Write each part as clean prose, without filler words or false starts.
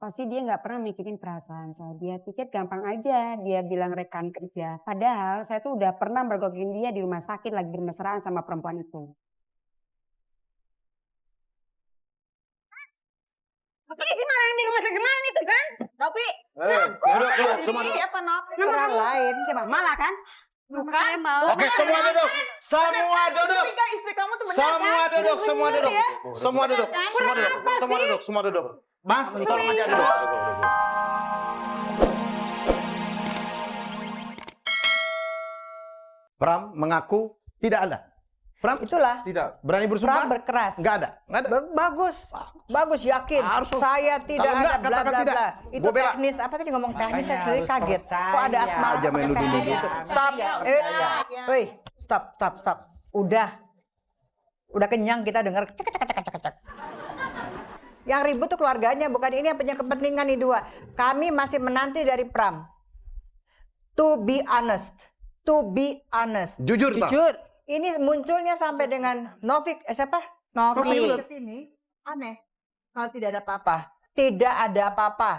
pasti dia nggak pernah mikirin perasaan saya. Dia pikir gampang aja dia bilang rekan kerja. Padahal saya tuh udah pernah mergokin dia di rumah sakit lagi bermesraan sama perempuan itu. Ini si Marah yang di rumah sakit kemarin itu kan? Nopi. Duduk, semua duduk. Siapa Nop? Orang lain siapa? Malah kan? Bukan. Oke, semua duduk. Semua duduk. Istri kamu tuh benar Semua kan? duduk, semua duduk. ya? Semua duduk. Semua duduk. Semua duduk, semua duduk. Mas, tolong aja duduk. Pram mengaku tidak ada. Pram Itulah. tidak berani bersumpah. Pram berkeras. Enggak ada. Enggak ada. Bagus. Bagus, yakin. Harus. Saya tidak Kalau enggak, ada bla katakan bla tidak. bla. Itu Gua bela. teknis. Apa tadi ngomong teknis? Saya Makanya sendiri harus kaget. percaya. Kok ada asma Aja main pakai nuduh-nuduh. teknis itu? Percaya. Stop. Woi, stop. Udah kenyang kita dengar cek. Yang ribut tuh keluarganya, bukan ini yang punya kepentingan nih dua. Kami masih menanti dari Pram. To be honest. Jujur, Jujur. Ini munculnya sampai dengan Novik, siapa? Novi. Ke sini aneh. Kalau tidak ada apa-apa. Tidak ada apa-apa.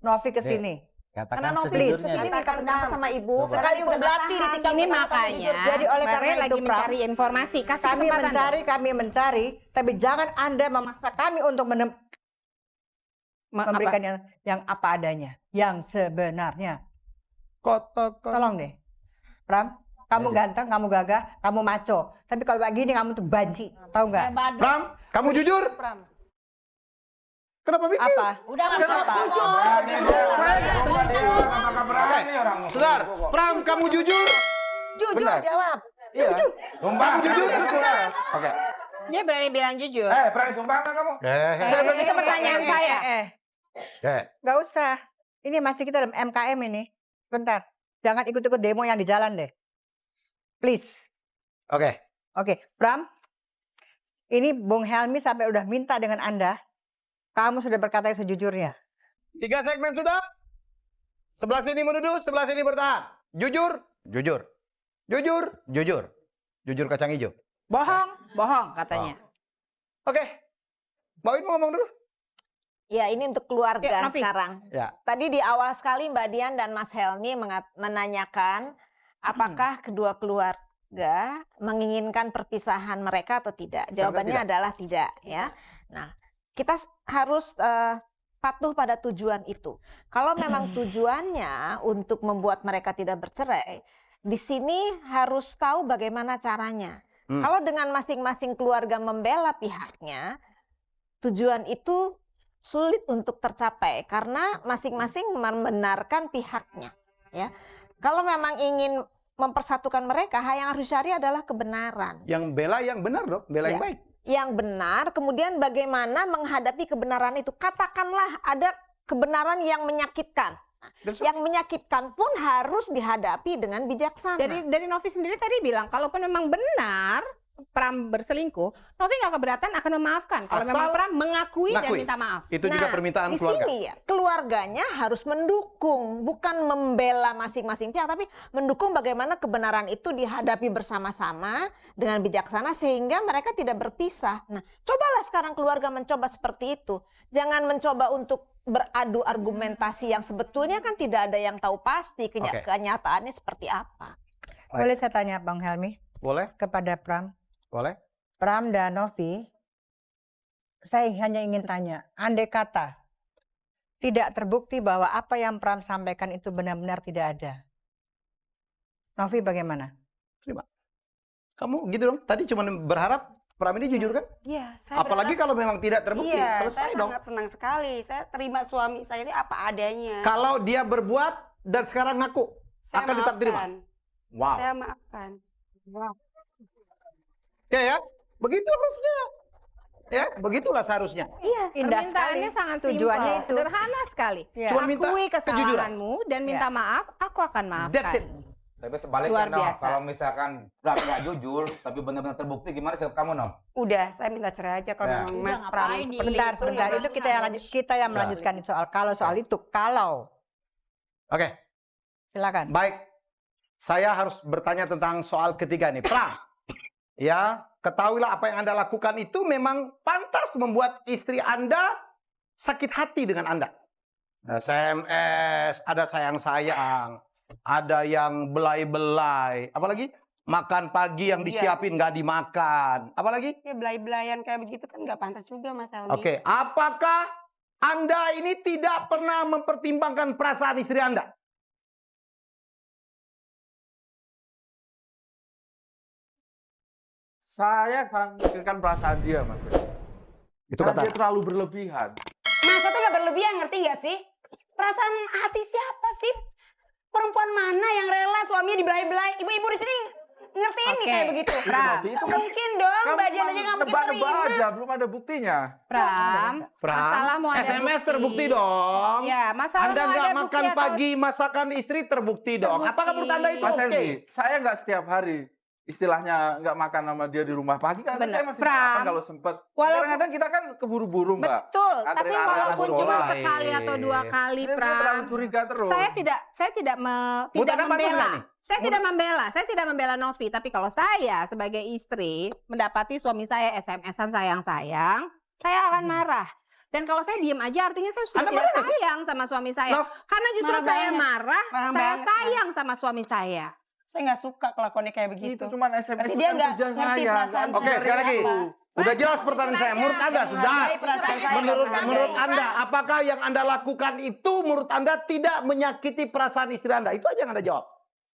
Novik ke sini. Karena Katakan Novi please, sejujurnya. ini minta maaf sama ibu. Coba. Sekali pun berarti ditinggal Ini bukan makanya jujur. Jadi oleh karena Mary itu, lagi Pram, mencari informasi. Kasih kesempatan dong. kami mencari, tapi jangan Anda memaksa kami untuk memberikan yang apa adanya, yang sebenarnya. Katakan. Tolong deh. Pram, kamu ganteng, kamu gagah, kamu maco. Tapi kalau begini kamu tuh banci, tahu nggak? Pram, kamu jujur? Pram. Kenapa mikir? Apa? Udah kan Kenapa? jujur. Sebentar, Pram, kamu jujur? Jujur jawab. Kamu jujur? Oke. Dia berani bilang jujur. Berani sumpah nggak kamu? Itu pertanyaan saya. Nggak usah. Ini masih kita dalam MKM ini. Sebentar. Jangan ikut-ikut demo yang di jalan deh. Please. Oke. Oke, Pram. Ini Bung Helmi sampai udah minta dengan Anda. Kamu sudah berkata yang sejujurnya. 3 segmen sudah. Sebelah sini menuduh, sebelah sini bertahan. Jujur, jujur. Jujur, jujur. Jujur kacang hijau. Bohong katanya. Oke. Mbak Win mau ngomong dulu? Ya ini untuk keluarga Ya, Novi. sekarang. Ya. Tadi di awal sekali Mbak Dian dan Mas Helmi menanyakan apakah kedua keluarga menginginkan perpisahan mereka atau tidak. Jawabannya adalah tidak ya. Nah, kita harus patuh pada tujuan itu. Kalau memang tujuannya untuk membuat mereka tidak bercerai, di sini harus tahu bagaimana caranya. Kalau dengan masing-masing keluarga membela pihaknya, tujuan itu sulit untuk tercapai karena masing-masing membenarkan pihaknya. Ya, kalau memang ingin mempersatukan mereka, yang harus cari adalah kebenaran. Yang bela yang benar dong, bela yang Ya. baik. Yang benar, kemudian bagaimana menghadapi kebenaran itu. Katakanlah ada kebenaran yang menyakitkan. Yang menyakitkan pun harus dihadapi dengan bijaksana. Dari Novi sendiri tadi bilang, kalaupun memang benar Pram berselingkuh, Novi nggak keberatan akan memaafkan. Kalau Asal memang Pram mengakui dan ngakui. minta maaf. Itu juga permintaan di keluarga. sini ya, keluarganya harus mendukung, bukan membela masing-masing pihak, tapi mendukung bagaimana kebenaran itu dihadapi bersama-sama dengan bijaksana sehingga mereka tidak berpisah. Nah, cobalah sekarang keluarga mencoba seperti itu. Jangan mencoba untuk beradu argumentasi yang sebetulnya kan tidak ada yang tahu pasti kenyataannya seperti apa. Boleh saya tanya Bang Helmi Boleh? kepada Pram? Boleh? Pram dan Novi, saya hanya ingin tanya, andai kata tidak terbukti bahwa apa yang Pram sampaikan itu benar-benar tidak ada. Novi bagaimana? Terima. Kamu gitu dong, tadi cuma berharap Pram ini jujur kan? Iya, saya Apalagi berharap- kalau memang tidak terbukti, Iya, selesai saya dong. sangat senang sekali. Saya terima suami saya ini apa adanya. Kalau dia berbuat dan sekarang ngaku, Saya akan diterima. maafkan. Wow. Saya maafkan. Wow. Oke ya, begitu harusnya. Ya, begitulah seharusnya. Iya, Indah permintaannya sekali. sangat Tujuannya simpel, itu. sederhana sekali. Ya. Cuma minta Akui kejujuran. kesalahanmu dan minta maaf, aku akan maafkan. That's it. Tapi Luar sebaliknya, Nom, biasa. kalau misalkan Pram nggak jujur, tapi benar-benar terbukti, gimana sih kamu, Nom? Udah, saya minta cerai aja kalau Ya. memang Udah, Mas Pram ngapain seperti Bentar, itu. sebentar. Itu kita yang melanjutkan soal itu. Kalau Oke, silakan. baik. Saya harus bertanya tentang soal ketiga nih. Pram, ya, ketahuilah apa yang Anda lakukan itu memang pantas membuat istri Anda sakit hati dengan Anda. SMS, ada sayang-sayang, ada yang belai-belai, apalagi makan pagi yang disiapin nggak dimakan, apalagi? Ya belai-belayan kayak begitu kan nggak pantas juga Mas Helmi. Oke, apakah Anda ini tidak pernah mempertimbangkan perasaan istri Anda? Saya sangat memikirkan perasaan dia, Mas. Itu Karena kata. dia terlalu berlebihan. Masa tuh gak berlebihan, ngerti gak sih? Perasaan hati siapa sih? Perempuan mana yang rela suaminya dibelai-belai? Ibu-ibu di sini ngertiin nih Oke, kayak begitu. Pram. Itu kan Mungkin dong, Mbak Dian aja gak mungkin nebak-nebak terima. aja, belum ada buktinya. Pram, masalah mau ada SMS bukti. terbukti dong. Ya, masalah Anda mau nggak ada makan bukti atau- pagi, masakan istri terbukti dong. Terbukti. Apakah menurut Anda itu Mas oke? Helmi, saya nggak setiap hari istilahnya nggak makan sama dia di rumah pagi kan Bener. saya masih Pram. makan kalau sempet. Walaupun- Kadang-kadang kita kan keburu-buru, Mbak. Betul, Anterin tapi anak-anak walaupun cuma sekolah. sekali atau 2 kali, Dia terlalu Pram, curiga terus. saya tidak Menurut Anda bagus nggak membela. nih? Saya tidak membela Novi, tapi kalau saya sebagai istri mendapati suami saya SMS-an sayang-sayang, saya akan marah. Dan kalau saya diem aja artinya saya sudah Anda tidak marah nggak sih? sayang sama suami saya. Nov, Karena justru marah saya banget. marah, Marah saya banget, sayang sama suami saya. Saya gak suka kelakuannya kayak begitu. Itu cuma SMS Tapi itu dia kan nggak kerja ngerti saya. perasaan kan? Oke, saya. sekali lagi. Apa? Udah jelas pertanyaan saya. Menurut Anda sudah. Menghargai perasaan saya, Menurut menghargai. Anda, apakah yang Anda lakukan itu menurut Anda tidak menyakiti perasaan istri Anda? Itu aja yang Anda jawab.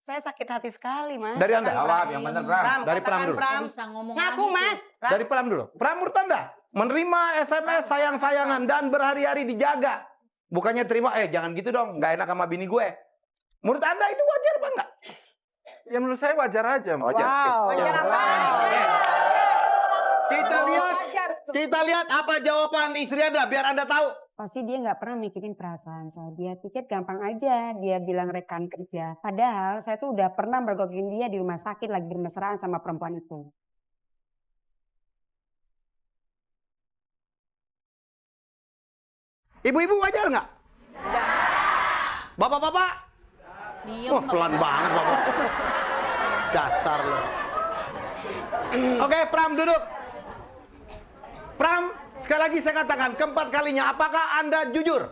Saya sakit hati sekali, Mas. Dari Anda. Jawab yang benar, Bram. Dari Pram dulu. Ngaku, Mas. Dari Pram dulu. Pram menurut Anda menerima SMS sayang-sayangan dan berhari-hari dijaga. Bukannya terima, jangan gitu dong, nggak enak sama bini gue. Menurut Anda itu wajar apa enggak? Ya menurut saya wajar aja. Mbak. Wajar apa? Kita lihat apa jawaban istri Anda biar Anda tahu. Pasti dia nggak pernah mikirin perasaan saya. Dia pikir gampang aja dia bilang rekan kerja. Padahal saya tuh udah pernah mergokin dia di rumah sakit lagi bermesraan sama perempuan itu. Ibu-ibu wajar nggak? Bapak-bapak? Wah, pelan banget bapak. Dasar lo. Oke, Pram duduk. Pram, sekali lagi saya katakan keempat kalinya, apakah Anda jujur?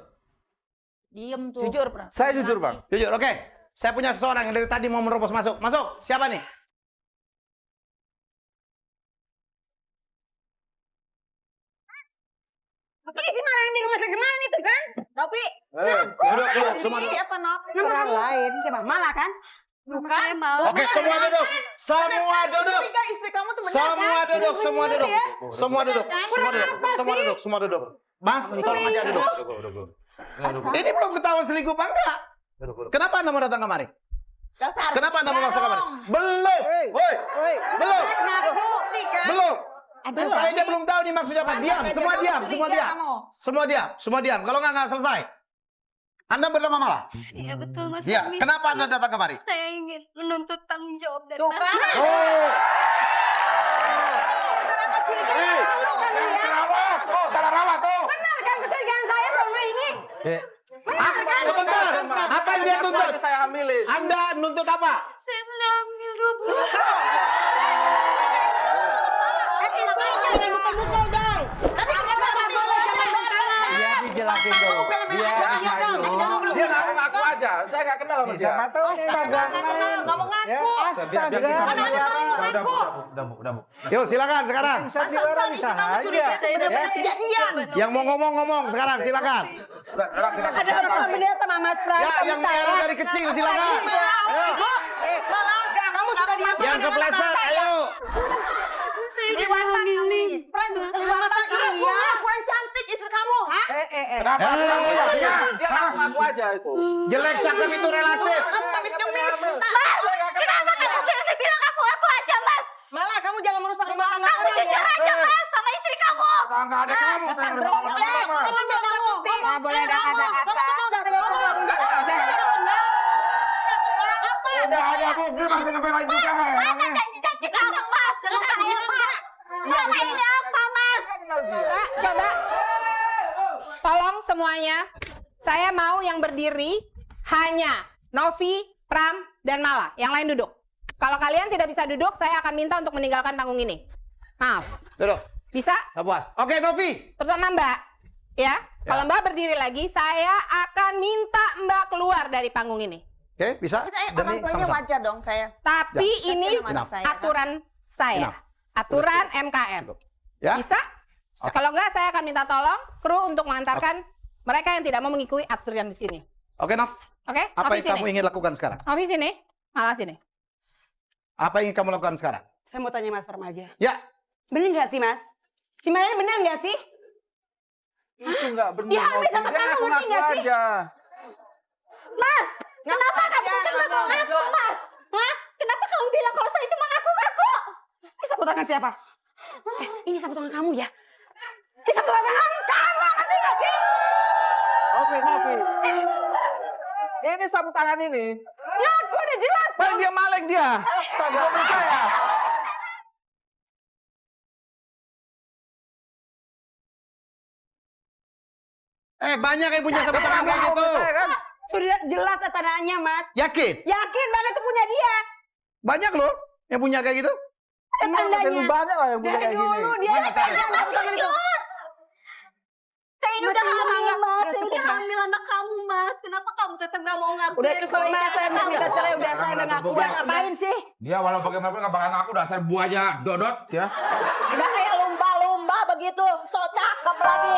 Diem tuh. Jujur, Pram. Saya jujur, Bang. Jujur, oke. Saya punya seseorang yang dari tadi mau menerobos masuk. Masuk, siapa nih? Ini sih malah yang di rumah sakit kemarin itu kan? Nopi. Duduk, semua duduk. Siapa Nop? Orang lain. Siapa? Malah kan? Bukan. Oke, semua duduk. Semua duduk. Istri kamu tuh Semua duduk, semua duduk. Semua duduk. Semua duduk. Semua duduk, semua duduk. Mas, tolong aja duduk. Ini belum ketahuan selingkuh apa enggak? Kenapa Anda mau datang kemari? Kenapa Anda mau masuk kamar? Belum. Woi. Belum. Belum. Saya aja belum tahu nih maksudnya apa. Diam, semua diam, semua diam. Semua diam, semua diam. Kalau nggak selesai. Anda bernama Mala? Iya betul Mas Iya. Helmi. Kenapa Anda datang kemari? Saya ingin menuntut tanggung jawab dari Tuh Mas kan? Helmi. Salah rawat tuh. Benar kan kecurigaan saya sama ini? Sebentar. Apa yang dia tuntut? Saya hamilin. Anda nuntut apa? Saya sudah hamil 2 bulan. Dia dijelasin dulu. Dia ngaku-ngaku aja. Saya nggak kenal sama dia. Siapa tahu astaga. Kamu ngaku. Astaga. Udah, Bu. Yuk, silakan sekarang. Bisa dilarang bisa aja. Saya dapat kejadian. Yang mau ngomong sekarang, silakan. Ada apa beda sama Mas Pram Ya, sama yang saya? dari kecil, silakan. Malah kamu sudah diambil. Yang kepleset, ayo. Saya udah hamilin. Masa iya? Kurang cantik istri kamu, ha? Kenapa? Dia ngaku-ngaku aja itu. Jelek cakep itu relatif. Habis ngemis. Kenapa kamu biasa bilang aku aja Mas? Malah kamu jangan merusak rumah tangga Kamu orang jujur ya. aja Mas sama istri kamu. Nggak ada kamu. Saya udah ngomong sama Mama. Nggak boleh ada kata-kata. Udah ada bukti masih ngebelain juga. Mana janji kamu Mas? Dengan saya Pak. Mana ini apa Mas? Pak, coba. Tolong semuanya. Saya mau yang berdiri hanya Novi, Pram, dan Mala. Yang lain duduk. Kalau kalian tidak bisa duduk, saya akan minta untuk meninggalkan panggung ini. Maaf. Duduk. Bisa? Nggak puas. Oke, Novi. Terutama Mbak. Ya, kalau Mbak berdiri lagi, saya akan minta Mbak keluar dari panggung ini. Oke, bisa? Tapi saya Demi orang tuanya sama-sama. wajar dong saya. Tapi ini Kasihan sama anak saya, kan? aturan saya, Enough. aturan MKM. Cukup. Ya? Bisa? Oke. Kalau enggak, saya akan minta tolong kru untuk mengantarkan mereka yang tidak mau mengikuti aturan di sini. Oke, Naf. Oke? Apa Novi yang kamu sini. ingin lakukan sekarang? Novi sini, malah sini. Apa yang ingin kamu lakukan sekarang? Saya mau tanya Mas Pram aja. Ya, Bener nggak sih Mas? Si Maya bener nggak sih? Itu nggak benar. Dia hamil sama Dia kamu, ngerti ngaku-ngaku nggak sih? aja. Mas, kenapa kamu tetap nggak mau ngaku, Mas? Hah? Kenapa kamu bilang kalau saya cuma ngaku-ngaku? Ini sapu tangan siapa? Ini sapu tangan kamu ya? Ini sapu tangan kamu, ngerti nggak sih? Novi. Ini sapu tangan ini. Ngaku udah jelas. Paling dia maling dia. Astaga, percaya. banyak yang punya sapu tangan kayak gitu. Kan? Udah jelas tandanya Mas. Yakin? Yakin banget itu punya dia. Banyak loh yang punya kayak gitu. Ada tandanya. Lebih banyak lah yang punya Dari kayak gini. dulu dia pegang sapu tangan itu. Saya ini udah hamil, Mas. Udah Saya cukup, ini Mas. hamil anak kamu, Mas. Kenapa kamu tetap nggak mau ngaku? Udah cukup Mas, saya mau minta cerai udah saya udah ngaku. Udah, Ngapain sih? Dia walau bagaimanapun nggak bakalan aku dasar buahnya Dodot ya. Udah kayak lumba-lumba begitu. So cakep lagi.